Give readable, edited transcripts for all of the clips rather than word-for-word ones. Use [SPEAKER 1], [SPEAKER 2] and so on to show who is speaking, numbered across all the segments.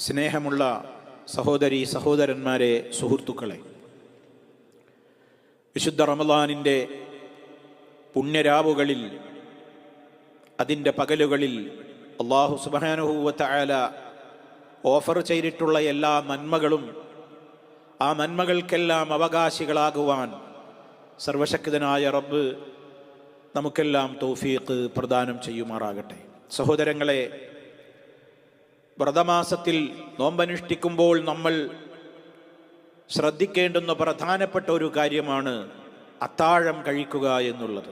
[SPEAKER 1] സ്നേഹമുള്ള സഹോദരി സഹോദരന്മാരെ, സുഹൃത്തുക്കളെ, വിശുദ്ധ റമളാനിൻ്റെ പുണ്യരാവുകളിൽ, അതിൻ്റെ പകലുകളിൽ അല്ലാഹു സുബ്ഹാനഹു വ തആല ഓഫർ ചെയ്തിട്ടുള്ള എല്ലാ നന്മകളും, ആ നന്മകൾക്കെല്ലാം അവകാശികളാകുവാൻ സർവശക്തനായ റബ്ബ് നമുക്കെല്ലാം തൗഫീഖ് പ്രദാനം ചെയ്യുമാറാകട്ടെ. സഹോദരങ്ങളെ, വ്രതമാസത്തിൽ നോമ്പനുഷ്ഠിക്കുമ്പോൾ നമ്മൾ ശ്രദ്ധിക്കേണ്ടുന്ന പ്രധാനപ്പെട്ട ഒരു കാര്യമാണ് അത്താഴം കഴിക്കുക എന്നുള്ളത്.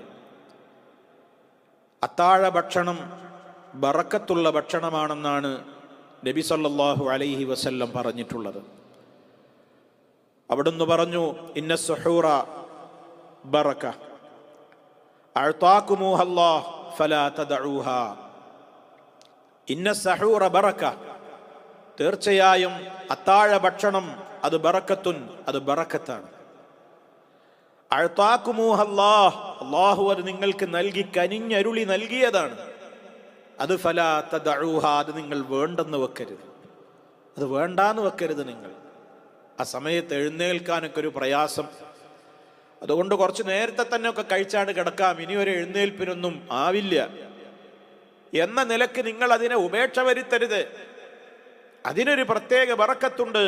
[SPEAKER 1] അത്താഴ ഭക്ഷണം ബറക്കത്തുള്ള ഭക്ഷണമാണെന്നാണ് നബി സല്ലല്ലാഹു അലൈഹി വസല്ലം പറഞ്ഞിട്ടുള്ളത്. അവിടുന്ന് പറഞ്ഞു, ഇന്ന സുഹൂറ ബറക അഅതാകുമുഹല്ലാഹ് ഫലാ തദഊഹാ. ഇന്ന സഹൂറ ബറക, തീർച്ചയായും അത്താഴ ഭക്ഷണം അത് ബറക്കത്തുൻ, അത് ബറക്കത്താണ്. അഅതാകുമുഹല്ലാഹ്, അല്ലാഹു അത് നിങ്ങൾക്ക് നൽകി കനിഞ്ഞരുളി നൽകിയതാണ്. അത് ഫലാ തദഊഹാ, അത് നിങ്ങൾ വേണ്ടെന്ന് വെക്കരുത്, അത് വേണ്ടാന്ന് വെക്കരുത്. നിങ്ങൾ ആ സമയത്ത് എഴുന്നേൽക്കാനൊക്കെ ഒരു പ്രയാസം, അതുകൊണ്ട് കുറച്ച് നേരത്തെ തന്നെ ഒക്കെ കഴിച്ചാണ്ട് കിടക്കാം, ഇനി ഒരു എഴുന്നേൽപ്പിനൊന്നും ആവില്ല എന്ന നിലക്ക് നിങ്ങൾ അതിനെ ഉപേക്ഷ വരുത്തരുത്. അതിനൊരു പ്രത്യേക ബറക്കത്തുണ്ട്.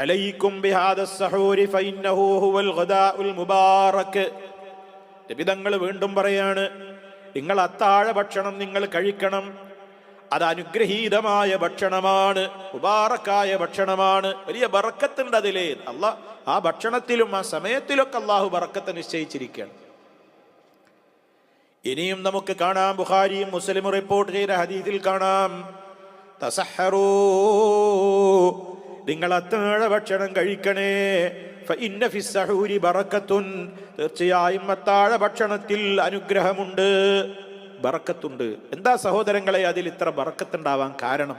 [SPEAKER 1] അലൈക്കും ബിഹാദസ് സഹൂരി ഫഇന്നഹു ഹുവൽ ഗദാഉൽ മുബാറക്. നബി തങ്ങൾ വീണ്ടും പറയാണ്, നിങ്ങൾ അത്താഴ ഭക്ഷണം നിങ്ങൾ കഴിക്കണം, അത് അനുഗ്രഹീതമായ ഭക്ഷണമാണ്, മുബാറക്കായ ഭക്ഷണമാണ്, വലിയ ബറക്കത്തുണ്ട് അതിലേ. അല്ലാഹ് ആ ഭക്ഷണത്തിലും ആ സമയത്തിലൊക്കെ അല്ലാഹു ബറക്കത്ത് നിശ്ചയിച്ചിരിക്കുകയാണ്. ഇനിയും നമുക്ക് കാണാം, ബുഖാരിയും മുസ്ലിമും റിപ്പോർട്ട് ചെയ്ത ഹദീസിൽ കാണാം, തസഹറൂ, നിങ്ങൾ അത്താഴ ഭക്ഷണം കഴിക്കണേ, ഫഇന്ന ഫിസ്സഹൂരി ബറക്കത്തുൻ, തീർച്ചയായും അത്താഴ ഭക്ഷണത്തിൽ അനുഗ്രഹമുണ്ട്, ബറക്കത്തുണ്ട്. എന്താ സഹോദരങ്ങളെ അതിൽ ഇത്ര ബറക്കത്തുണ്ടാവാൻ കാരണം?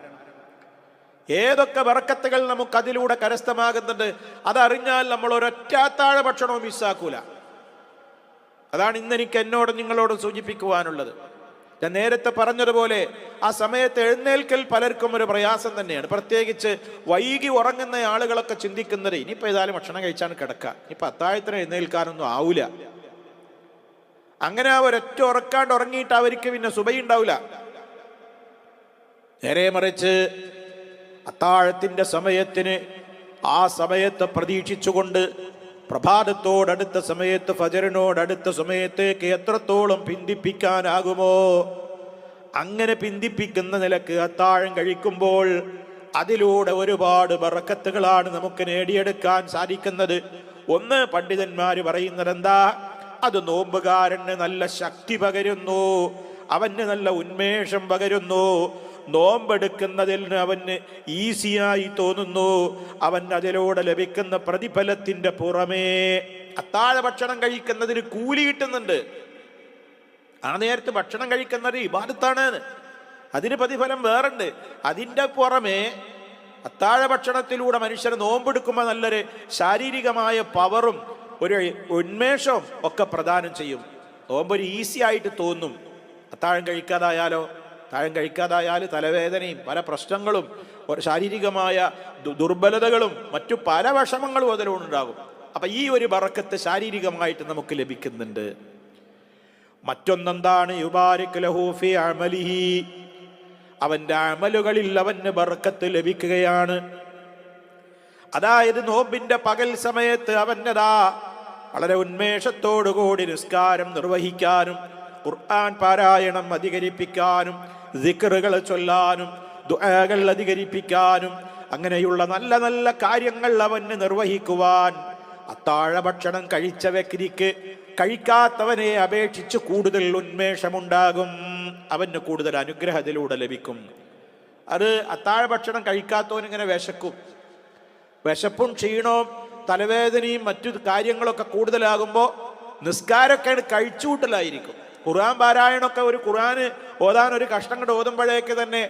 [SPEAKER 1] ഏതൊക്കെ ബറക്കത്തുകൾ നമുക്ക് അതിലൂടെ കരസ്ഥമാകുന്നുണ്ട് അതറിഞ്ഞാൽ നമ്മൾ ഒരൊറ്റ അത്താഴ ഭക്ഷണവും മിസ്സാക്കൂല. അതാണ് ഇന്നെനിക്ക് എന്നോട് നിങ്ങളോട് സൂചിപ്പിക്കുവാനുള്ളത്. ഞാൻ നേരത്തെ പറഞ്ഞതുപോലെ ആ സമയത്ത് എഴുന്നേൽക്കൽ പലർക്കും ഒരു പ്രയാസം തന്നെയാണ്. പ്രത്യേകിച്ച് വൈകി ഉറങ്ങുന്ന ആളുകളൊക്കെ ചിന്തിക്കുന്നത്, ഇനിയിപ്പോൾ ഏതായാലും ഭക്ഷണം കഴിച്ചാണ് കിടക്കുക, ഇനിയിപ്പോൾ അത്താഴത്തിന് എഴുന്നേൽക്കാനൊന്നും ആവൂല. അങ്ങനെ ഒരൊറ്റ ഉറക്കാണ്ട് ഉറങ്ങിയിട്ട് അവർക്ക് പിന്നെ സുബഹി ഉണ്ടാവില്ല. നേരെ മറിച്ച് അത്താഴത്തിന്റെ സമയത്തിന് ആ സമയത്ത് പ്രതീക്ഷിച്ചുകൊണ്ട് പ്രഭാതത്തോടടുത്ത സമയത്ത്, ഫജറിനോടടുത്ത സമയത്തേക്ക് എത്രത്തോളം പിന്തിപ്പിക്കാനാകുമോ അങ്ങനെ പിന്തിപ്പിക്കുന്ന നിലക്ക് അത്താഴം കഴിക്കുമ്പോൾ അതിലൂടെ ഒരുപാട് ബറക്കത്തുകളാണ് നമുക്ക് നേടിയെടുക്കാൻ സാധിക്കുന്നത്. ഒന്ന്, പണ്ഡിതന്മാര് പറയുന്നത് എന്താ, അത് നോമ്പുകാരന് നല്ല ശക്തി പകരുന്നു, അവന് നല്ല ഉന്മേഷം പകരുന്നു, നോമ്പെടുക്കുന്നതിന് അവന് ഈസിയായി തോന്നുന്നു, അവൻ അതിലൂടെ ലഭിക്കുന്ന പ്രതിഫലത്തിന്റെ പുറമേ അത്താഴ ഭക്ഷണം കഴിക്കുന്നതിന് കൂലി കിട്ടുന്നുണ്ട്. ആ നേരത്ത് ഭക്ഷണം കഴിക്കുന്നത് ഇബാദത്താണ്, അതിന് പ്രതിഫലം വേറുണ്ട്. അതിൻ്റെ പുറമേ അത്താഴ ഭക്ഷണത്തിലൂടെ മനുഷ്യർ നോമ്പെടുക്കുമ്പോൾ നല്ലൊരു ശാരീരികമായ പവറും ഒരു ഉന്മേഷവും ഒക്കെ പ്രദാനം ചെയ്യും. നോമ്പൊരു ഈസി ആയിട്ട് തോന്നും. അത്താഴം കഴിക്കാതായാലോ, അത്താഴം കഴിക്കാതായാൽ തലവേദനയും പല പ്രശ്നങ്ങളും ശാരീരികമായ ദുർബലതകളും മറ്റു പല വിഷമങ്ങളും അതിലുണ്ടാകും. അപ്പൊ ഈ ഒരു ബറക്കത്ത് ശാരീരികമായിട്ട് നമുക്ക് ലഭിക്കുന്നുണ്ട്. മറ്റൊന്നെന്താണ്, യുബാരിക് ലഹു ഫീ അമലിഹി, അവന്റെ അമലുകളിൽ അവന് ബറക്കത്ത് ലഭിക്കുകയാണ്. അതായത് നോമ്പിന്റെ പകൽ സമയത്ത് അവൻ്റെതാ വളരെ ഉന്മേഷത്തോടുകൂടി നിസ്കാരം നിർവഹിക്കാനും ഖുർആൻ പാരായണം അധികരിപ്പിക്കാനും ദിക്റുകൾ ചൊല്ലാനും ദുആകൾ അധികരിപ്പിക്കാനും അങ്ങനെയുള്ള നല്ല നല്ല കാര്യങ്ങൾ അവന് നിർവഹിക്കുവാൻ അത്താഴ ഭക്ഷണം കഴിച്ച വ്യക്തിക്ക് കഴിക്കാത്തവനെ അപേക്ഷിച്ച് കൂടുതൽ ഉന്മേഷമുണ്ടാകും, അവന് കൂടുതൽ അനുഗ്രഹത്തിലൂടെ ലഭിക്കും. അത് അത്താഴ ഭക്ഷണം കഴിക്കാത്തവനിങ്ങനെ വിശപ്പും ക്ഷീണവും തലവേദനയും മറ്റു കാര്യങ്ങളൊക്കെ കൂടുതലാകുമ്പോൾ നിസ്കാരമൊക്കെ കഴിച്ചുകൂട്ടലായിരിക്കും. ഖുർആൻ പാരായണമൊക്കെ, ഒരു ഖുർആന് ഓതാൻ ഒരു കഷ്ടം കൊണ്ട് ഓതുമ്പോഴേക്ക് തന്നെ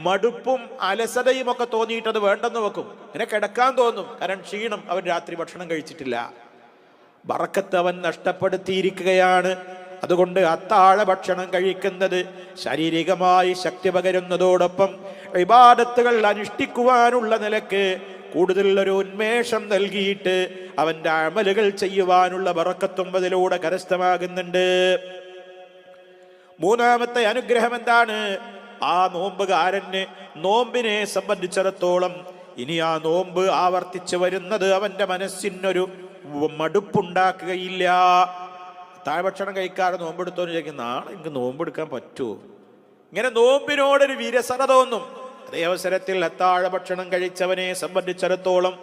[SPEAKER 1] മടുപ്പും അലസതയും ഒക്കെ തോന്നിയിട്ട് അത് വേണ്ടെന്ന് വെക്കും, അങ്ങനെ കിടക്കാൻ തോന്നും. കാരണം ക്ഷീണം, അവൻ രാത്രി ഭക്ഷണം കഴിച്ചിട്ടില്ല, ബറക്കത്ത് അവൻ നഷ്ടപ്പെടുത്തിയിരിക്കുകയാണ്. അതുകൊണ്ട് അത്താഴ ഭക്ഷണം കഴിക്കുന്നത് ശാരീരികമായി ശക്തി പകരുന്നതോടൊപ്പം ഇബാദത്തുകൾ അനുഷ്ഠിക്കുവാനുള്ള നിലക്ക് കൂടുതൽ ഒരു ഉന്മേഷം നൽകിയിട്ട് അവന്റെ അമലുകൾ ചെയ്യുവാനുള്ള ബറക്കത്തും അതിലൂടെ കരസ്ഥമാകുന്നുണ്ട്. മൂന്നാമത്തെ അനുഗ്രഹം എന്താണ്? ആ നോമ്പുകാരന് നോമ്പിനെ സംബന്ധിച്ചിടത്തോളം ഇനി ആ നോമ്പ് ആവർത്തിച്ചു വരുന്നത് അവന്റെ മനസ്സിനൊരു മടുപ്പുണ്ടാക്കുകയില്ല. താഴ്ഭക്ഷണം കഴിക്കാതെ നോമ്പെടുത്തോന്ന് ചോദിക്കും, നാളെ എനിക്ക് നോമ്പെടുക്കാൻ പറ്റുമോ? ഇങ്ങനെ നോമ്പിനോടൊരു വിരസത തോന്നും. അതേ അവസരത്തിൽ അത്താഴ ഭക്ഷണം കഴിച്ചവനെ സംബന്ധിച്ചിടത്തോളം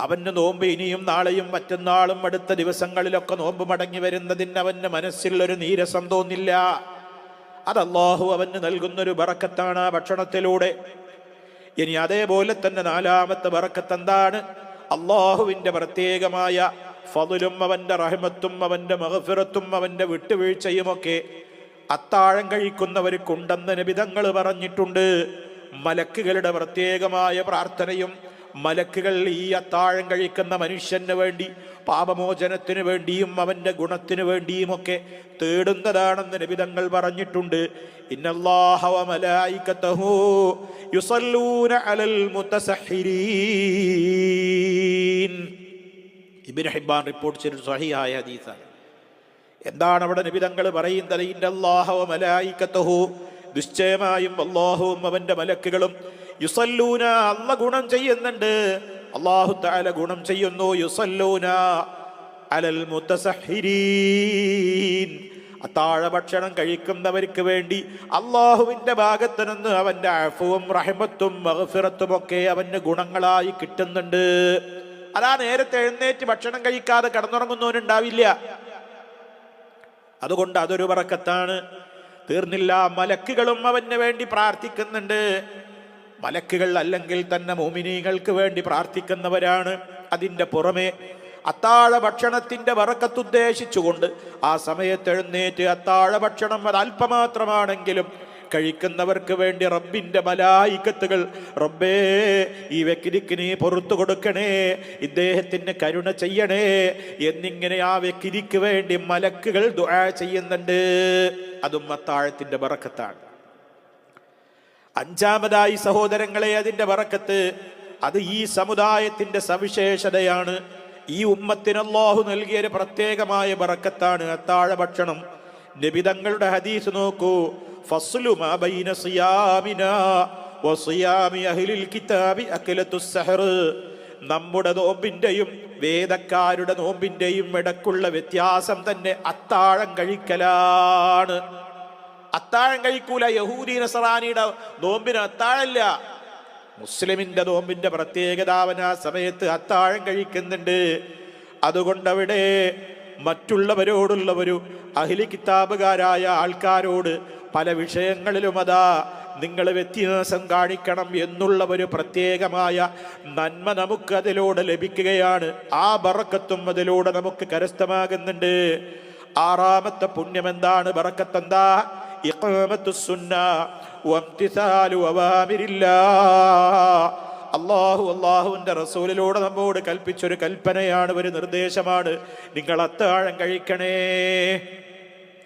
[SPEAKER 1] അവന് നോമ്പ് ഇനിയും നാളെയും മറ്റന്നാളും അടുത്ത ദിവസങ്ങളിലൊക്കെ നോമ്പ് മടങ്ങി വരുന്നതിന് അവന്റെ മനസ്സിൽ ഒരു നീരസം തോന്നില്ല. അത് അല്ലാഹു അവന് നൽകുന്നൊരു ബറക്കത്താണ് ആ ഭക്ഷണത്തിലൂടെ. ഇനി അതേപോലെ തന്നെ നാലാമത്തെ ബറക്കത്ത് എന്താണ്? അല്ലാഹുവിന്റെ പ്രത്യേകമായ ഫളും അവന്റെ റഹ്മത്തും അവന്റെ മഗ്ഫിറത്തും അവന്റെ വിട്ടുവീഴ്ചയുമൊക്കെ അത്താഴം കഴിക്കുന്നവർക്കുണ്ടെന്ന് നബി തങ്ങൾ പറഞ്ഞിട്ടുണ്ട്. മലക്കുകളുടെ പ്രത്യേകമായ പ്രാർത്ഥനയും മലക്കുകൾ ഈ അത്താഴം കഴിക്കുന്ന മനുഷ്യന് വേണ്ടി പാപമോചനത്തിന് വേണ്ടിയും അവന്റെ ഗുണത്തിന് വേണ്ടിയുമൊക്കെ തേടുന്നതാണെന്ന് നബി തങ്ങൾ പറഞ്ഞിട്ടുണ്ട്. ഇന്നല്ലാഹ വ മലായികതഹു യുസല്ലൂന അലൽ മുതസഹിരീൻ. ഇബ്നു ഹിബ്ബാൻ റിപ്പോർട്ട് ചെയ്ത സ്വഹീഹായ ഹദീസാണ്. എന്താണ് അവിടെ നബി തങ്ങൾ പറയുന്നത്? ഇന്നല്ലാഹ വ മലായികതഹു, നിശ്ചയമായും അല്ലാഹുവും അവന്റെ മലക്കുകളും യുസല്ലൂന, അല്ലാഹു ഗുണം ചെയ്യുന്നുണ്ട്, അല്ലാഹു തആല ഗുണം ചെയ്യുന്നു. യുസല്ലൂന അലൽ മുതസഹിരീൻ, അത്താഴ ഭക്ഷണം കഴിക്കുന്നവർക്ക് വേണ്ടി അല്ലാഹുവിന്റെ ഭാഗത്ത് നിന്ന് അവന്റെ അഫ്വും റഹ്മത്തും മഗ്ഫിറത്തും ഒക്കെ അവന്റെ ഗുണങ്ങളായി കിട്ടുന്നുണ്ട്. അതാ നേരത്തെ എഴുന്നേറ്റ് ഭക്ഷണം കഴിക്കാതെ കിടന്നുറങ്ങുന്നവനുണ്ടാവില്ല. അതുകൊണ്ട് അതൊരു ബറക്കത്താണ്. തീർന്നില്ല, മലക്കുകളും അവന് വേണ്ടി പ്രാർത്ഥിക്കുന്നുണ്ട്. മലക്കുകൾ അല്ലെങ്കിൽ തന്നെ മുഅ്മിനീങ്ങൾക്ക് വേണ്ടി പ്രാർത്ഥിക്കുന്നവരാണ്. അതിൻ്റെ പുറമെ അത്താഴ ഭക്ഷണത്തിന്റെ ബറക്കത്ത് ഉദ്ദേശിച്ചുകൊണ്ട് ആ സമയത്ത് എഴുന്നേറ്റ് അത്താഴ ഭക്ഷണം അത് അല്പമാത്രമാണെങ്കിലും കഴിക്കുന്നവർക്ക് വേണ്ടി റബ്ബിന്റെ മലായികത്തുകൾ, റബ്ബേ ഈ വ്യക്തിക്ക് നീ പുറത്തു കൊടുക്കണേ, ഇദ്ദേഹത്തിന് കരുണ ചെയ്യണേ എന്നിങ്ങനെ ആ വ്യക്തിക്ക് വേണ്ടി മലക്കുകൾ ദുആ ചെയ്യുന്നുണ്ട്. അതും അത്താഴത്തിന്റെ ബറക്കത്താണ്. അഞ്ചാമതായി സഹോദരങ്ങളെ, അതിന്റെ ബറക്കത്ത് അത് ഈ സമുദായത്തിന്റെ സവിശേഷതയാണ്. ഈ ഉമ്മത്തിന് അല്ലാഹു നൽകിയ ഒരു പ്രത്യേകമായ ബറക്കത്താണ് അത്താഴ ഭക്ഷണം. നബി തങ്ങളുടെ ഹദീസ് നോക്കൂ. ഫസ്ലു മാ ബൈന സിയാമിനാ വസിയാമി അഹ്ലിൽ കിതാബി അക്ലത്തുസ് സഹർ. നമ്മുടെ നോമ്പിന്റെയും വേദക്കാരുടെ നോമ്പിന്റെയും ഇടക്കുള്ള വ്യത്യാസം തന്നെ അത്താഴം കഴിക്കലാണ്. അത്താഴം കഴിക്കൂല. യഹൂദി നസറാനിയുടെ നോമ്പിന് അത്താഴമില്ല. മുസ്ലിമിന്റെ നോമ്പിന്റെ പ്രത്യേകത അവൻ ആ സമയത്ത് അത്താഴം കഴിക്കുന്നുണ്ട്. അതുകൊണ്ട് അവിടെ മറ്റുള്ളവരോടുള്ള ഒരു അഹ്ലി കിതാബുകാരായ ആൾക്കാരോട് പല വിഷയങ്ങളിലും അതാ നിങ്ങൾ വ്യത്യാസം കാണിക്കണം എന്നുള്ള ഒരു പ്രത്യേകമായ നന്മ നമുക്ക് അതിലൂടെ ലഭിക്കുകയാണ്. ആ ബറക്കത്തും അതിലൂടെ നമുക്ക് കരസ്ഥമാകുന്നുണ്ട്. ആറാമത്തെ പുണ്യം എന്താണ്? ബറക്കത്ത് എന്താ? ഇഖാമത്തുസ് സുന്ന വംതിസാലു അവാമിരില്ലാഹ്. അള്ളാഹുവിന്റെ റസൂലിലൂടെ നമ്മോട് കൽപ്പിച്ചൊരു കൽപ്പനയാണ്, ഒരു നിർദ്ദേശമാണ്. നിങ്ങൾ അത്താഴം കഴിക്കണേ.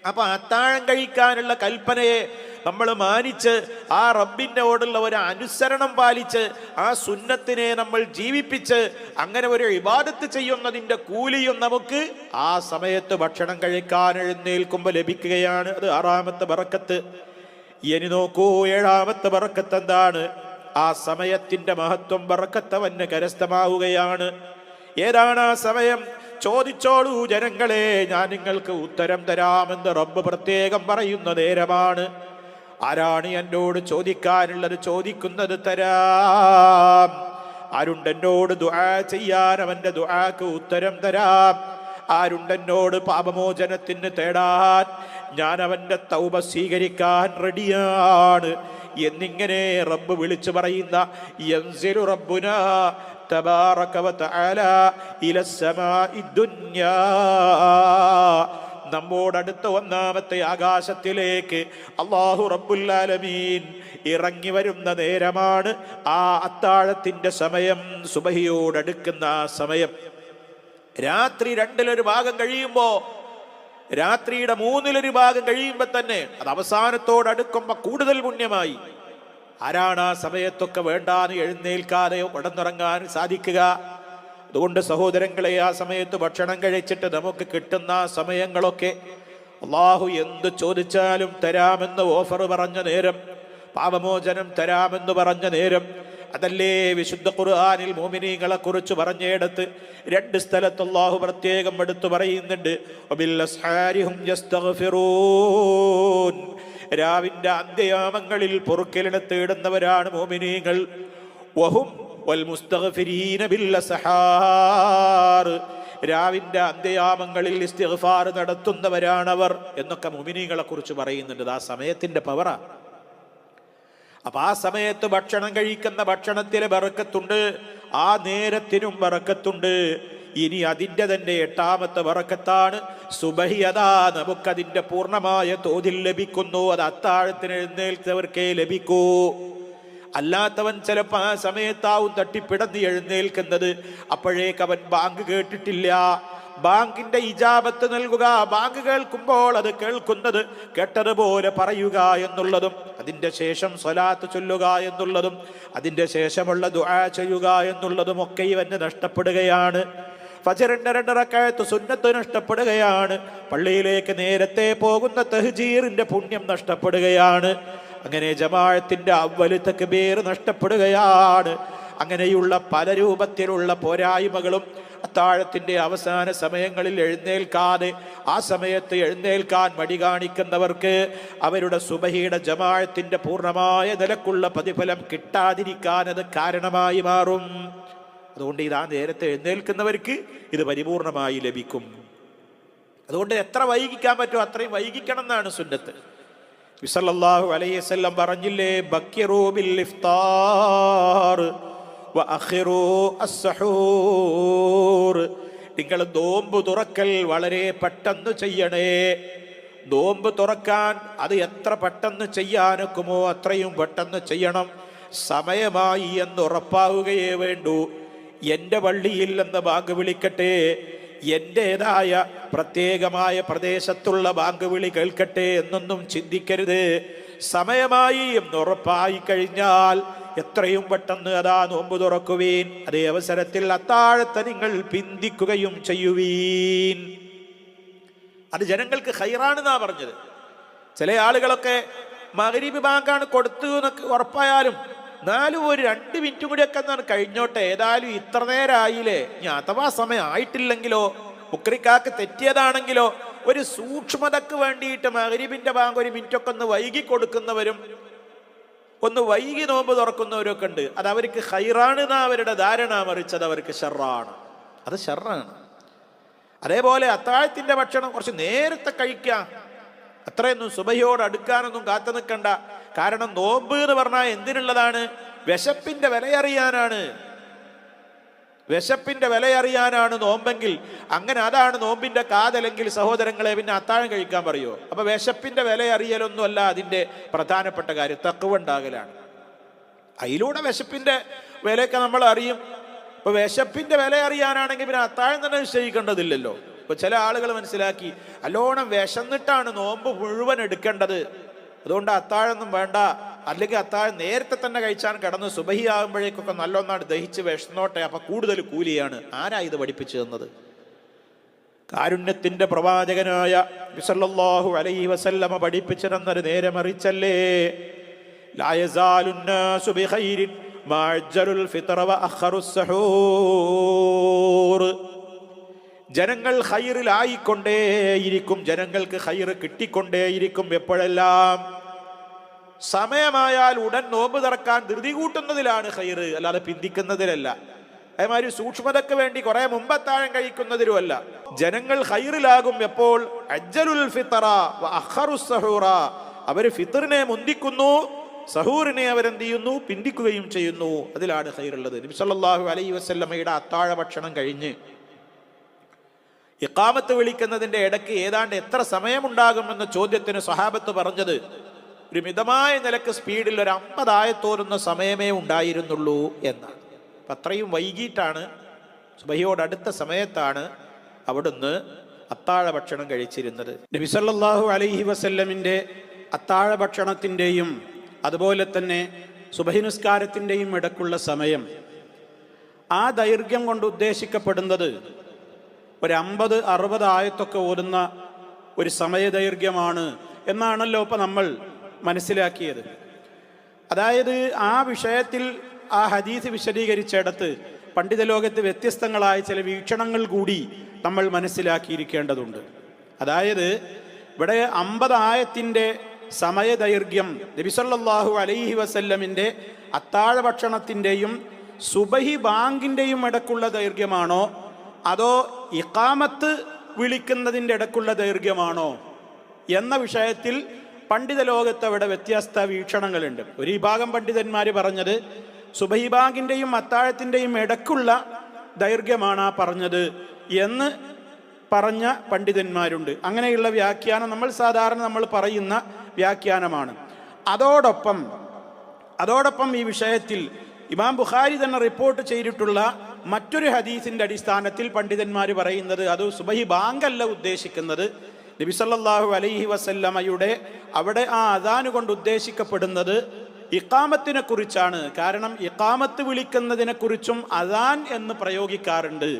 [SPEAKER 1] അപ്പൊ അത്താഴം കഴിക്കാനുള്ള കൽപ്പനയെ നമ്മൾ മാനിച്ച് ആ റബ്ബിനോടുള്ള ഒരു അനുസരണം പാലിച്ച് ആ സുന്നത്തിനെ നമ്മൾ ജീവിപ്പിച്ച് അങ്ങനെ ഒരു ഇബാദത്ത് ചെയ്യുന്നതിന്റെ കൂലിയും നമുക്ക് ആ സമയത്ത് ഭക്ഷണം കഴിക്കാൻ എഴുന്നേൽക്കുമ്പോൾ ലഭിക്കുകയാണ്. അത് ആറാമത്തെ ബറക്കത്ത്. ഇനി നോക്കൂ, ഏഴാമത്തെ ബറക്കത്ത് എന്താണ്? ആ സമയത്തിന്റെ മഹത്വം ബറക്കത്തവന് കരസ്ഥമാവുകയാണ്. ഏതാണ് ആ സമയം? ചോദിച്ചോളൂ ജനങ്ങളെ, ഞാൻ നിങ്ങൾക്ക് ഉത്തരം തരാമെന്ന് റബ്ബ് പ്രത്യേകം പറയുന്ന നേരമാണ്. ആരാണ് എന്നോട് ചോദിക്കാനുള്ളത്? ചോദിക്കുന്നത് തരാം. ആരുണ്ടെന്നോട് ദുആ ചെയ്യാൻ അവന്റെ ദുആക്ക് ഉത്തരം തരാം. ആരുണ്ടെന്നോട് പാപമോചനത്തിന് തേടാൻ ഞാൻ അവന്റെ തൗബ സ്വീകരിക്കാൻ റെഡിയാണ് എന്നിങ്ങനെ റബ്ബ് വിളിച്ചു പറയുന്ന യൻസിലു റബ്ബുനാ തബാറക വ തആല ഇലസ്സമാഇ ദുനിയാ. നമ്മോടടുത്ത ഒന്നാമത്തെ ആകാശത്തിലേക്ക് അല്ലാഹു റബ്ബുൽ ആലമീൻ ഇറങ്ങി വരുന്ന നേരമാണ് ആ അത്താഴത്തിന്റെ സമയം. സുബഹിയോടടുക്കുന്ന ആ സമയം. രാത്രി 2/1 ഭാഗം കഴിയുമ്പോ, രാത്രിയുടെ 3/1 ഭാഗം കഴിയുമ്പോ തന്നെ അത് അവസാനത്തോടടുക്കുമ്പോ കൂടുതൽ പുണ്യമായി. ആരാണ് ആ സമയത്തൊക്കെ വേണ്ടാന്ന് എഴുന്നേൽക്കാതെ കിടന്നുറങ്ങാൻ സാധിക്കുക? അതുകൊണ്ട് സഹോദരങ്ങളെ, ആ സമയത്ത് ഭക്ഷണം കഴിച്ചിട്ട് നമുക്ക് കിട്ടുന്ന സമയങ്ങളൊക്കെ അള്ളാഹു എന്ത് ചോദിച്ചാലും തരാമെന്ന് ഓഫർ പറഞ്ഞ നേരം, പാപമോചനം തരാമെന്ന് പറഞ്ഞ നേരം, അതല്ലേ വിശുദ്ധ ഖുർആനിൽ മുഅ്മിനീങ്ങളെ കുറിച്ച് പറഞ്ഞിടത്ത് 2 സ്ഥലത്ത് അള്ളാഹു പ്രത്യേകം എടുത്തു പറയുന്നുണ്ട്. വബിൽ അസ്ഹാരിഹും യസ്തഗ്ഫിറൂൻ, രാവിന്റെ അന്ത്യയാമങ്ങളിൽ പൊറുക്കലിനെ തേടുന്നവരാണ് മുഅ്മിനീങ്ങൾ. വഹും വൽ മുസ്തഗ്ഫിരീന ബിൽ അസ്ഹാർ, രാവിന്റെ അന്ത്യയാമങ്ങളിൽ ഇസ്തിഗ്ഫാർ നടത്തുന്നവരാണവർ എന്നൊക്കെ മുഅ്മിനീങ്ങളെ കുറിച്ച് പറയുന്നുണ്ട്. ആ സമയത്തിന്റെ പവറാ. അപ്പൊ ആ സമയത്ത് ഭക്ഷണം കഴിക്കുന്ന ഭക്ഷണത്തിലെ ബറക്കത്തുണ്ട്, ആ നേരത്തിനും ബറക്കത്തുണ്ട്. ഇനി അതിൻ്റെ തന്നെ 8ാമത്തെ ബറക്കത്താണ് സുബഹി. അതാ നമുക്കതിൻ്റെ പൂർണ്ണമായ തോതിൽ ലഭിക്കുന്നു. അത് അത്താഴത്തിന് എഴുന്നേൽത്തവർക്കേ ലഭിക്കൂ. അല്ലാത്തവൻ ചിലപ്പോൾ ആ സമയത്താവും തട്ടിപ്പിടന്ന് എഴുന്നേൽക്കുന്നത്. അപ്പോഴേക്ക് അവൻ ബാങ്ക് കേട്ടിട്ടില്ല. ബാങ്കിന്റെ ഇജാബത്ത് നൽകുക, ബാങ്ക് കേൾക്കുമ്പോൾ അത് കേൾക്കുന്നത് കേട്ടതുപോലെ പറയുക എന്നുള്ളതും, അതിൻ്റെ ശേഷം സ്വലാത്ത് ചൊല്ലുക എന്നുള്ളതും, അതിൻ്റെ ശേഷമുള്ള ദുആ ചെയ്യുക എന്നുള്ളതും ഒക്കെ ഇവന് നഷ്ടപ്പെടുകയാണ്. ഫജ്റിന്റെ 2 റക്അത്ത് സുന്നത്ത് നഷ്ടപ്പെടുകയാണ്. പള്ളിയിലേക്ക് നേരത്തെ പോകുന്ന തഹ്ജീറിന്റെ പുണ്യം നഷ്ടപ്പെടുകയാണ്. അങ്ങനെ ജമാഅത്തിന്റെ അവ്വൽ തക്ബീർ നഷ്ടപ്പെടുകയാണ്. അങ്ങനെയുള്ള പല രൂപത്തിലുള്ള പോരായ്മകളും അത്താഴത്തിൻ്റെ അവസാന സമയങ്ങളിൽ എഴുന്നേൽക്കാതെ ആ സമയത്ത് എഴുന്നേൽക്കാൻ മടി കാണിക്കുന്നവർക്ക് അവരുടെ സുബഹിയുടെ ജമാഅത്തിന്റെ പൂർണ്ണമായ നിലക്കുള്ള പ്രതിഫലം കിട്ടാതിരിക്കാൻ അത് കാരണമായി മാറും. അതുകൊണ്ട് ഇതാ നേരത്തെ എഴുന്നേൽക്കുന്നവർക്ക് ഇത് പരിപൂർണമായി ലഭിക്കും. അതുകൊണ്ട് എത്ര വൈകിക്കാൻ പറ്റുമോ അത്രയും വൈകിക്കണം എന്നാണ് സുന്നത്ത്. നബി സല്ലല്ലാഹു അലൈഹി വസല്ലം പറഞ്ഞില്ലേ, ബക്കിറൂ ബിൽ ഇഫ്താർ വഅഖിറൂ അസ്സഹൂർ, നിങ്ങൾ നോമ്പ് തുറക്കൽ വളരെ പെട്ടെന്ന് ചെയ്യണേ. നോമ്പ് തുറക്കാൻ അത് എത്ര പെട്ടെന്ന് ചെയ്യാനൊക്കുമോ അത്രയും പെട്ടെന്ന് ചെയ്യണം. സമയമായി എന്ന് ഉറപ്പാവുകയേ വേണ്ടൂ. എൻ്റെ പള്ളിയിൽ നിന്ന് ബാങ്ക് വിളിക്കട്ടെ, എൻ്റേതായ പ്രത്യേകമായ പ്രദേശത്തുള്ള ബാങ്ക് വിളി കേൾക്കട്ടെ എന്നൊന്നും ചിന്തിക്കരുത്. സമയമായി എന്നുറപ്പായി കഴിഞ്ഞാൽ എത്രയും പെട്ടെന്ന് അതാ നോമ്പ് തുറക്കുവീൻ. അതേ അവസരത്തിൽ അത്താഴത്തെ നിങ്ങൾ പിന്തിക്കുകയും ചെയ്യുവീൻ. അത് ജനങ്ങൾക്ക് ഖൈറാണെന്നാ പറഞ്ഞത്. ചില ആളുകളൊക്കെ മഗ്രിബ് ബാങ്കാണ് കൊടുത്തു എന്നൊക്കെ ഉറപ്പായാലും എന്നാലും ഒരു 2 മിനിറ്റ് കൂടിയൊക്കെ എന്നാണ് കഴിഞ്ഞോട്ടെ, ഏതായാലും ഇത്ര നേരമായില്ലേ, ഇനി അഥവാ സമയം ആയിട്ടില്ലെങ്കിലോ, മുക്രിക്കാക്ക് തെറ്റിയതാണെങ്കിലോ, ഒരു സൂക്ഷ്മതക്ക് വേണ്ടിയിട്ട് മഗ്രിബിന്റെ ബാങ്ക് 1 മിനിറ്റൊക്കെ ഒന്ന് വൈകി കൊടുക്കുന്നവരും ഒന്ന് വൈകി നോമ്പ് തുറക്കുന്നവരൊക്കെ ഉണ്ട്. അത് അവർക്ക് ഖൈറാണ് എന്നാ അവരുടെ ധാരണ, മറിച്ചത് അവർക്ക് ഷർറാണ്. അത് ഷർറാണ്. അതേപോലെ അത്താഴത്തിന്റെ ഭക്ഷണം കുറച്ച് നേരത്തെ കഴിക്കാം. അത്രയൊന്നും സുബഹിയോട് അടുക്കാനൊന്നും കാത്തു നിൽക്കണ്ട. കാരണം നോമ്പ് എന്ന് പറഞ്ഞാൽ എന്തിനുള്ളതാണ്? വിശപ്പിന്റെ വിലയറിയാനാണ്. വിശപ്പിന്റെ വിലയറിയാനാണ് നോമ്പെങ്കിൽ, അങ്ങനെ അതാണ് നോമ്പിന്റെ കാതലെങ്കിൽ സഹോദരങ്ങളെ പിന്നെ അത്താഴം കഴിക്കാൻ പറയുമോ? അപ്പൊ വിശപ്പിന്റെ വിലയറിയലൊന്നും അല്ല അതിന്റെ പ്രധാനപ്പെട്ട കാര്യം, തഖ്വ ഉണ്ടാകലാണ്. അതിലൂടെ വിശപ്പിന്റെ വിലയൊക്കെ നമ്മൾ അറിയും. ഇപ്പൊ വിശപ്പിന്റെ വില അറിയാനാണെങ്കിൽ പിന്നെ അത്താഴം തന്നെ നിശ്ചയിക്കേണ്ടതില്ലല്ലോ. ഇപ്പൊ ചില ആളുകൾ മനസ്സിലാക്കി നല്ലോണം വിശന്നിട്ടാണ് നോമ്പ് മുഴുവൻ എടുക്കേണ്ടത്, അതുകൊണ്ട് അത്താഴൊന്നും വേണ്ട, അല്ലെങ്കിൽ അത്താഴം നേരത്തെ തന്നെ കഴിച്ചാൽ കിടന്ന് സുബഹി ആകുമ്പോഴേക്കൊക്കെ നല്ലൊന്നാണ് ദഹിച്ച് വിശന്നോട്ടെ, അപ്പൊ കൂടുതൽ കൂലിയാണ്. ആരാ ഇത് പഠിപ്പിച്ചു തന്നത്? കാരുണ്യത്തിന്റെ പ്രവാചകനായ നബി സല്ലല്ലാഹു അലൈഹി വസല്ലമ പഠിപ്പിച്ചു തന്നൊരു നേരെ മറിച്ചല്ലേ. ലാ യസാലുന്നാസു ബിഖൈരിൻ മാ അജ്ജലുൽ ഫിത്ര വഅഖറുസ് സഹൂർ. ജനങ്ങൾ ഖൈറിലായിക്കൊണ്ടേയിരിക്കും, ജനങ്ങൾക്ക് ഖൈർ കിട്ടിക്കൊണ്ടേയിരിക്കും. എപ്പോഴെല്ലാം സമയമായാൽ ഉടൻ നോമ്പ് തുറക്കാൻ ധൃതി കൂട്ടുന്നതിലാണ് ഖൈർ, അല്ലാതെ പിന്തിക്കുന്നതിലല്ല. അതേമാതിരി സൂക്ഷ്മതയ്ക്ക് വേണ്ടി കുറെ മുമ്പത്താഴം കഴിക്കുന്നതിലുമല്ല. ജനങ്ങൾ ഖൈറിലാകും എപ്പോൾ? അജ്ജലുൽ ഫിത്ര വഅഖറുസ് സഹൂറ. അവർ ഫിത്റിനെ മുന്തിക്കുന്നു, സഹൂറിനെ അവരെന്ത് ചെയ്യുന്നു? പിന്തിക്കുകയും ചെയ്യുന്നു. അതിലാണ് ഖൈറുള്ളത്. നബി സല്ലല്ലാഹു അലൈഹി വസല്ലമയുടെ അത്താഴ ഭക്ഷണം കഴിഞ്ഞ് ഇഖാമത്ത് വിളിക്കുന്നതിന്റെ ഇടയ്ക്ക് ഏതാണ്ട് എത്ര സമയമുണ്ടാകുമെന്ന ചോദ്യത്തിന് സ്വഹാബത്ത് പറഞ്ഞത് ഒരു മിതമായ നിലക്ക് സ്പീഡിൽ ഒരു 50 ആയത്തോരുന്ന സമയമേ ഉണ്ടായിരുന്നുള്ളൂ എന്നാണ്. അപ്പം അത്രയും വൈകിട്ടാണ്, സുബഹിയോടടുത്ത സമയത്താണ് അവിടുന്ന് അത്താഴ ഭക്ഷണം കഴിച്ചിരുന്നത്.
[SPEAKER 2] നബി സല്ലല്ലാഹു അലൈഹി വസല്ലമിൻ്റെ അത്താഴ ഭക്ഷണത്തിൻ്റെയും അതുപോലെ തന്നെ സുബഹി നിസ്കാരത്തിൻ്റെയും ഇടക്കുള്ള സമയം, ആ ദൈർഘ്യം കൊണ്ട് ഉദ്ദേശിക്കപ്പെടുന്നത് ഒരു 50-60 ആയത്തൊക്കെ ഓതുന്ന ഒരു സമയദൈർഘ്യമാണ് എന്നാണല്ലോ ഇപ്പം നമ്മൾ മനസ്സിലാക്കിയത്. അതായത് ആ വിഷയത്തിൽ ആ ഹദീസ് വിശദീകരിച്ചിടത്ത് പണ്ഡിത ലോകത്ത് വ്യത്യസ്തങ്ങളായ ചില വീക്ഷണങ്ങൾ കൂടി നമ്മൾ മനസ്സിലാക്കിയിരിക്കേണ്ടതുണ്ട്. അതായത് ഇവിടെ 50 ആയത്തിൻ്റെ സമയദൈർഘ്യം നബി സല്ലല്ലാഹു അലൈഹി വസല്ലമിൻ്റെ അത്താഴ ഭക്ഷണത്തിൻ്റെയും സുബഹി ബാങ്കിൻ്റെയും ഇടക്കുള്ള ദൈർഘ്യമാണോ അതോ ഇഖാമത്ത് വിളിക്കുന്നതിൻ്റെ ഇടക്കുള്ള ദൈർഘ്യമാണോ എന്ന വിഷയത്തിൽ പണ്ഡിത ലോകത്ത് അവിടെ വ്യത്യസ്ത വീക്ഷണങ്ങളുണ്ട്. ഒരു വിഭാഗം പണ്ഡിതന്മാർ പറഞ്ഞത് സുബഹി ബാങ്കിൻ്റെയും അത്താഴത്തിൻ്റെയും ഇടക്കുള്ള ദൈർഘ്യമാണ് ആ പറഞ്ഞത് എന്ന് പറഞ്ഞ പണ്ഡിതന്മാരുണ്ട്. അങ്ങനെയുള്ള വ്യാഖ്യാനം നമ്മൾ പറയുന്ന വ്യാഖ്യാനമാണ്. അതോടൊപ്പം ഈ വിഷയത്തിൽ ഇമാം ബുഖാരി തന്നെ റിപ്പോർട്ട് ചെയ്തിട്ടുള്ള മറ്റൊരു ഹദീസിൻ്റെ അടിസ്ഥാനത്തിൽ പണ്ഡിതന്മാർ പറയുന്നത് അത് സുബഹി ബാങ്കല്ല ഉദ്ദേശിക്കുന്നത്, നബി സല്ലല്ലാഹു അലൈഹി വസല്ലമയുടെ അവിടെ ആ അദാന് കൊണ്ട് ഉദ്ദേശിക്കപ്പെടുന്നത് ഇഖാമത്തിനെ കുറിച്ചാണ്. കാരണം ഇഖാമത്ത് വിളിക്കുന്നതിനെ കുറിച്ചും അദാൻ എന്ന് പ്രയോഗിക്കാറുണ്ട്.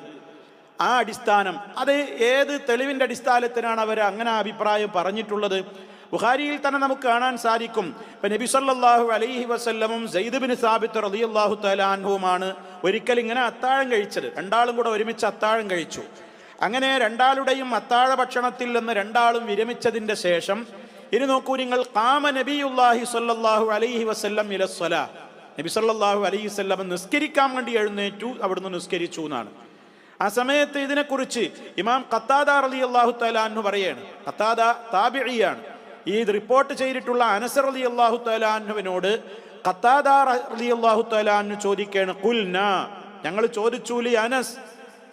[SPEAKER 2] ആ അടിസ്ഥാനം അത് ഏത് തെളിവിൻ്റെ അടിസ്ഥാനത്തിനാണ് അവർ അങ്ങനെ അഭിപ്രായം പറഞ്ഞിട്ടുള്ളത്? ബുഖാരിയിൽ തന്നെ നമുക്ക് കാണാൻ സാധിക്കും. ഇപ്പം നബി സല്ലല്ലാഹു അലൈഹി വസല്ലമും സയ്യിദ് ഇബ്നു സാബിത്ത് റളിയല്ലാഹു തആല അൻഹുമാണ് ഒരിക്കൽ ഇങ്ങനെ അത്താഴം കഴിച്ചത്. രണ്ടാളും കൂടെ ഒരുമിച്ച് അത്താഴം കഴിച്ചു. അങ്ങനെ രണ്ടാളുടെയും അത്താഴ ഭക്ഷണത്തിൽ നിന്ന് രണ്ടാളും വിരമിച്ചതിൻ്റെ ശേഷം ഇനി നോക്കൂ നിങ്ങൾ, ഖാമ നബിയുല്ലാഹി സ്വല്ലല്ലാഹു അലൈഹി വസല്ലം ഇലസ്സലാ, നബി സല്ലല്ലാഹു അലൈഹി വസല്ലം നിസ്കരിക്കാൻ വേണ്ടി എഴുന്നേറ്റു, അവിടുന്ന് നിസ്കരിച്ചു എന്നാണ്. ആ സമയത്ത് ഇതിനെക്കുറിച്ച് ഇമാം ഖത്താദ റളിയല്ലാഹു തആല അൻഹു പറയാണ്. ഖത്താദ താബിഈയാണ്. ഈ റിപ്പോർട്ട് ചെയ്തിട്ടുള്ള അനസ് റളിയല്ലാഹു തആല അൻഹുവിനോട് ഖത്താദ റളിയല്ലാഹു തആല അൻഹു ചോദിക്കുകയാണ്, ഖുൽനാ, ഞങ്ങൾ ചോദിച്ചു, ലി അനസ്,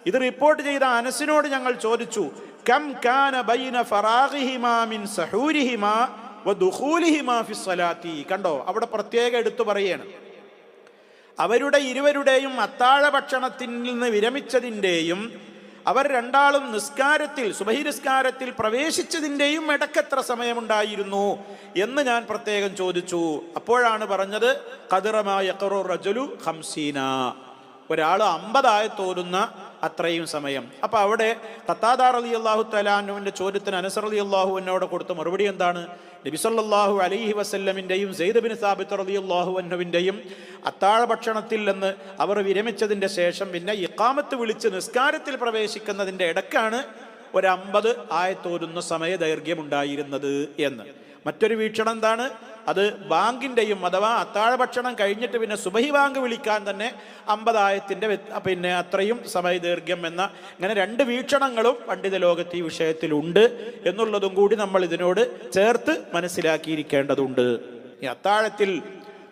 [SPEAKER 2] ഇത് റിപ്പോർട്ട് ചെയ്ത അനസിനോട് ഞങ്ങൾ ചോദിച്ചു, കം കാന ബൈന ഫറാഗിഹിമാ മിൻ സഹൂരിഹിമാ വദുഖൂലിഹിമാ ഫിസ്സലാത്തി. കണ്ടോ, അവിടെ പ്രത്യേകം എടുത്തു പറയാണ്, അവരുടെ ഇരുവരുടെയും അത്താഴ ഭക്ഷണത്തിൽ നിന്ന് വിരമിച്ചതിൻ്റെയും അവർ രണ്ടാളും നിസ്കാരത്തിൽ സുബഹി നിസ്കാരത്തിൽ പ്രവേശിച്ചതിൻ്റെയും ഇടയ്ക്കെത്ര സമയമുണ്ടായിരുന്നു എന്ന് ഞാൻ പ്രത്യേകം ചോദിച്ചു. അപ്പോഴാണ് പറഞ്ഞത് ഖദറമാ യഖറു റജുലു 50, ഒരാൾ 50 ആയത്ത് ഓതുന്ന അത്രയും സമയം. അപ്പം അവിടെ ഖത്താദ റളിയല്ലാഹു തആല അൻഹുവിൻ്റെ ചോദ്യത്തിന് അനസ് റളിയല്ലാഹു അൻഹുവിനോട് കൊടുത്ത മറുപടി എന്താണ്? നബി സല്ലല്ലാഹു അലൈഹി വസല്ലമിൻ്റെയും സയ്യിദ് ഇബ്നു സാബിത്ത് റളിയല്ലാഹു അൻഹുവിൻ്റെയും അത്താഴ ഭക്ഷണത്തിൽ നിന്ന് അവർ വിരമിച്ചതിൻ്റെ ശേഷം പിന്നെ ഇഖാമത്ത് വിളിച്ച് നിസ്കാരത്തിൽ പ്രവേശിക്കുന്നതിൻ്റെ ഇടയ്ക്കാണ് ഒരു 50 ആയത്തോരുന്ന സമയദൈർഘ്യമുണ്ടായിരുന്നത് എന്ന്. മറ്റൊരു വീക്ഷണം എന്താണ്? അത് ബാങ്കിൻ്റെയും അഥവാ അത്താഴ ഭക്ഷണം കഴിഞ്ഞിട്ട് പിന്നെ സുബഹി ബാങ്ക് വിളിക്കാൻ തന്നെ 50 ആയത്തിൻ്റെ പിന്നെ അത്രയും സമയദൈർഘ്യം എന്ന ഇങ്ങനെ 2 വീക്ഷണങ്ങളും പണ്ഡിത ലോകത്ത് ഈ വിഷയത്തിലുണ്ട് എന്നുള്ളതും കൂടി നമ്മൾ ഇതിനോട് ചേർത്ത് മനസ്സിലാക്കിയിരിക്കേണ്ടതുണ്ട്. ഈ അത്താഴത്തിൽ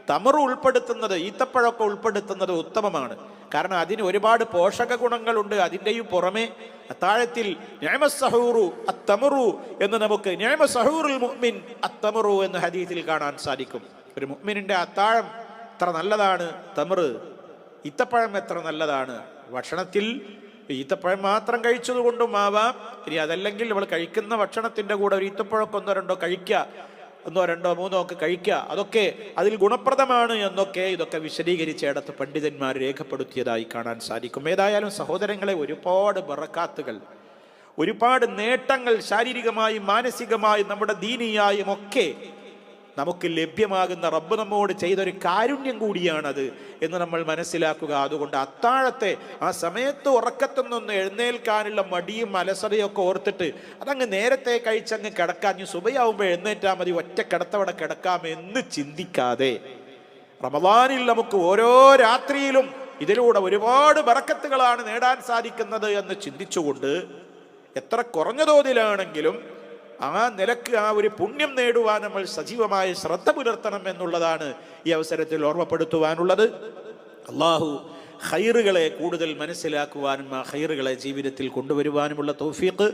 [SPEAKER 2] തമറ് ഉൾപ്പെടുത്തുന്നത്, ഈത്തപ്പഴമൊക്കെ ഉൾപ്പെടുത്തുന്നത് ഉത്തമമാണ്. കാരണം അതിന് ഒരുപാട് പോഷക ഗുണങ്ങളുണ്ട്. അതിൻ്റെയും പുറമെ അത്താഴത്തിൽ നിഅമസ്സഹൂറു അത്തമറു എന്ന് നമുക്ക് നിഅമസ്സഹൂറുൽ മുഅ്മിൻ അത്തമറു എന്ന് ഹദീസിൽ കാണാൻ സാധിക്കും. ഒരു മുഅ്മിനിൻ്റെ അത്താഴം എത്ര നല്ലതാണ്, തമറ് ഈത്തപ്പഴം എത്ര നല്ലതാണ്. ഭക്ഷണത്തിൽ ഈത്തപ്പഴം മാത്രം കഴിച്ചത് കൊണ്ടും ആവാം. ഇനി അതല്ലെങ്കിൽ നമ്മൾ കഴിക്കുന്ന ഭക്ഷണത്തിൻ്റെ കൂടെ ഒരു ഈത്തപ്പഴമൊക്കെ 1-2 കഴിക്കുക, 1-2-3 ഒക്കെ കഴിക്കുക, അതൊക്കെ അതിൽ ഗുണപ്രദമാണ് എന്നൊക്കെ ഇതൊക്കെ വിശദീകരിച്ചിടത്ത് പണ്ഡിതന്മാർ രേഖപ്പെടുത്തിയതായി കാണാൻ സാധിക്കും. ഏതായാലും സഹോദരങ്ങളെ, ഒരുപാട് ബറക്കാത്തുകൾ, ഒരുപാട് നേട്ടങ്ങൾ ശാരീരികമായും മാനസികമായും നമ്മുടെ ദീനിയായും ഒക്കെ നമുക്ക് ലഭ്യമാകുന്ന റബ്ബ് നമ്മോട് ചെയ്തൊരു കാരുണ്യം കൂടിയാണത് എന്ന് നമ്മൾ മനസ്സിലാക്കുക. അതുകൊണ്ട് അത്താഴത്തെ ആ സമയത്ത് ഉറക്കത്തുനിന്ന് എഴുന്നേൽക്കാനുള്ള മടിയും അലസതയും ഒക്കെ ഓർത്തിട്ട് അതങ്ങ് നേരത്തെ കഴിച്ചങ്ങ് കിടക്കാൻ, സുബഹിയാവുമ്പോൾ എഴുന്നേറ്റാൽ മതി, ഒറ്റ കിടത്തവണ കിടക്കാമെന്ന് ചിന്തിക്കാതെ റമദാനിൽ നമുക്ക് ഓരോ രാത്രിയിലും ഇതിലൂടെ ഒരുപാട് ബറക്കത്തുകളാണ് നേടാൻ സാധിക്കുന്നത് എന്ന് ചിന്തിച്ചുകൊണ്ട് എത്ര കുറഞ്ഞ തോതിലാണെങ്കിലും ആ നിലക്ക് ആ ഒരു പുണ്യം നേടുവാൻ നമ്മൾ സജീവമായ ശ്രദ്ധ പുലർത്തണം എന്നുള്ളതാണ് ഈ അവസരത്തിൽ ഓർമ്മപ്പെടുത്തുവാനുള്ളത്. അള്ളാഹു ഖൈറുകളെ കൂടുതൽ മനസ്സിലാക്കുവാനും ആ ഖൈറുകളെ ജീവിതത്തിൽ കൊണ്ടുവരുവാനുമുള്ള തൗഫീഖ്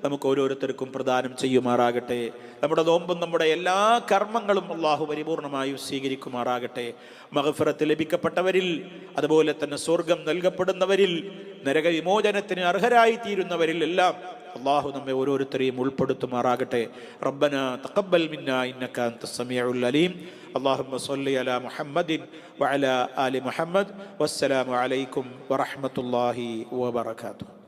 [SPEAKER 2] നമുക്ക് ഓരോരുത്തർക്കും പ്രദാനം ചെയ്യുമാറാകട്ടെ. നമ്മുടെ നോമ്പും നമ്മുടെ എല്ലാ കർമ്മങ്ങളും അള്ളാഹു പരിപൂർണമായും സ്വീകരിക്കുമാറാകട്ടെ. മഗ്ഫിറത്ത് ലഭിക്കപ്പെട്ടവരിൽ, അതുപോലെ തന്നെ സ്വർഗം നൽകപ്പെടുന്നവരിൽ, നരക വിമോചനത്തിന് അർഹരായി തീരുന്നവരിൽ എല്ലാം
[SPEAKER 1] അള്ളാഹു നമ്മെ ഓരോരുത്തരെയും ഉൾപ്പെടുത്തുമാറാകട്ടെ. റബ്ബന തഖബ്ബൽ മിന്നാ ഇന്നക അൻതസ് സമീഉൽ അലീം. അല്ലാഹുമ്മ സ്വല്ലി അലാ മുഹമ്മദിൻ വഅലാ ആലി മുഹമ്മദ്. വസ്സലാമു അലൈക്കും വറഹ്മത്തുള്ളാഹി വബറകാതുഹു.